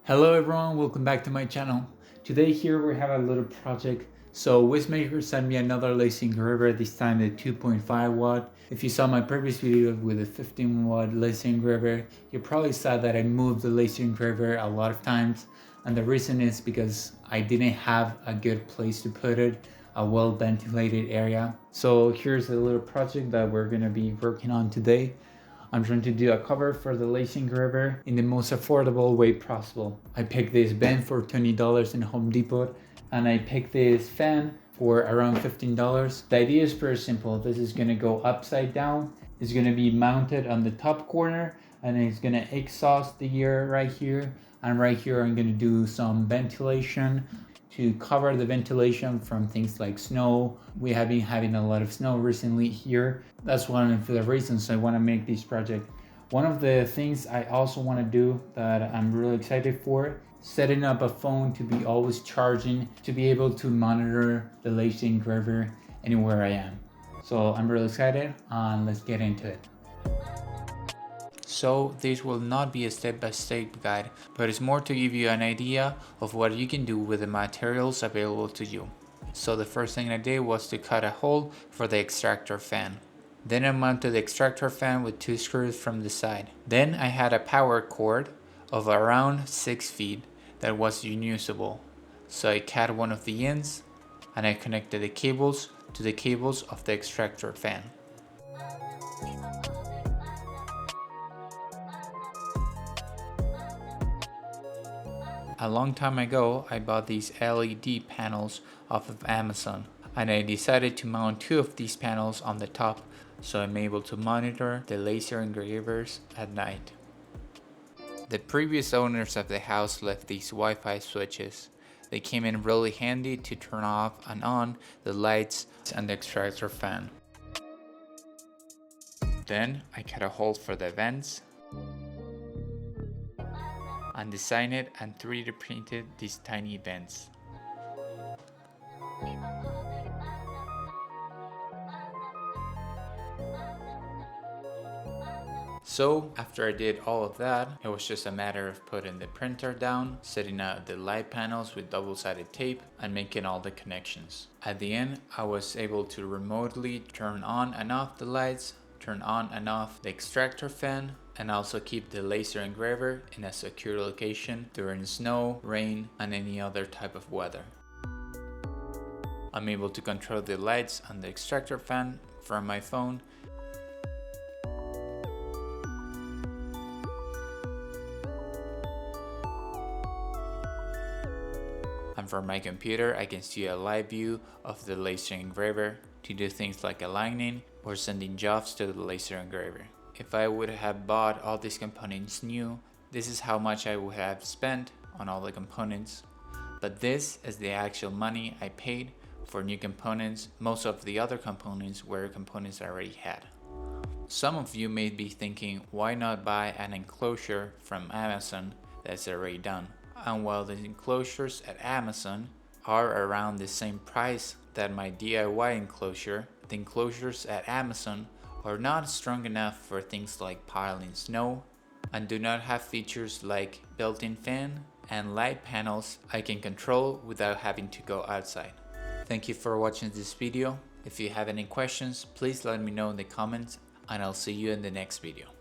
Hello everyone, welcome back to my channel. Today here we have a little project. So Wismaker sent me another laser engraver, this time the 2.5 watt. If you saw my previous video with a 15 watt laser engraver, you probably saw that I moved the laser engraver a lot of times. And the reason is because I didn't have a good place to put it, a well ventilated area. So here's a little project that we're gonna be working on today. I'm trying to do a cover for the laser engraver in the most affordable way possible. I picked this band for $20 in Home Depot, and I picked this fan for around $15. The idea is very simple. This is gonna go upside down. It's gonna be mounted on the top corner, and it's gonna exhaust the air right here. And right here I'm gonna do some ventilation to cover the ventilation from things like snow. We have been having a lot of snow recently here. That's one of the reasons I want to make this project. One of the things I also want to do that I'm really excited for, setting up a phone to be always charging, to be able to monitor the laser engraver anywhere I am. So I'm really excited, and let's get into it. So this will not be a step-by-step guide, but it's more to give you an idea of what you can do with the materials available to you. So the first thing I did was to cut a hole for the extractor fan. Then I mounted the extractor fan with 2 screws from the side. Then I had a power cord of around 6 feet that was unusable. So I cut one of the ends and I connected the cables to the cables of the extractor fan. A long time ago, I bought these LED panels off of Amazon, and I decided to mount 2 of these panels on the top so I'm able to monitor the laser engravers at night. The previous owners of the house left these Wi-Fi switches. They came in really handy to turn off and on the lights and the extractor fan. Then I cut a hole for the vents and designed it and 3D printed these tiny vents. So after I did all of that, it was just a matter of putting the printer down, setting up the light panels with double-sided tape, and making all the connections. At the end, I was able to remotely turn on and off the lights, turn on and off the extractor fan, and also keep the laser engraver in a secure location during snow, rain, and any other type of weather. I'm able to control the lights and the extractor fan from my phone. And from my computer, I can see a live view of the laser engraver to do things like aligning or sending jobs to the laser engraver. If I would have bought all these components new, this is how much I would have spent on all the components. But this is the actual money I paid for new components. Most of the other components were components I already had. Some of you may be thinking, why not buy an enclosure from Amazon that's already done? And while the enclosures at Amazon are around the same price that my DIY enclosure, the enclosures at Amazon are not strong enough for things like piling snow and do not have features like built-in fan and light panels I can control without having to go outside. Thank you for watching this video. If you have any questions, please let me know in the comments, and I'll see you in the next video.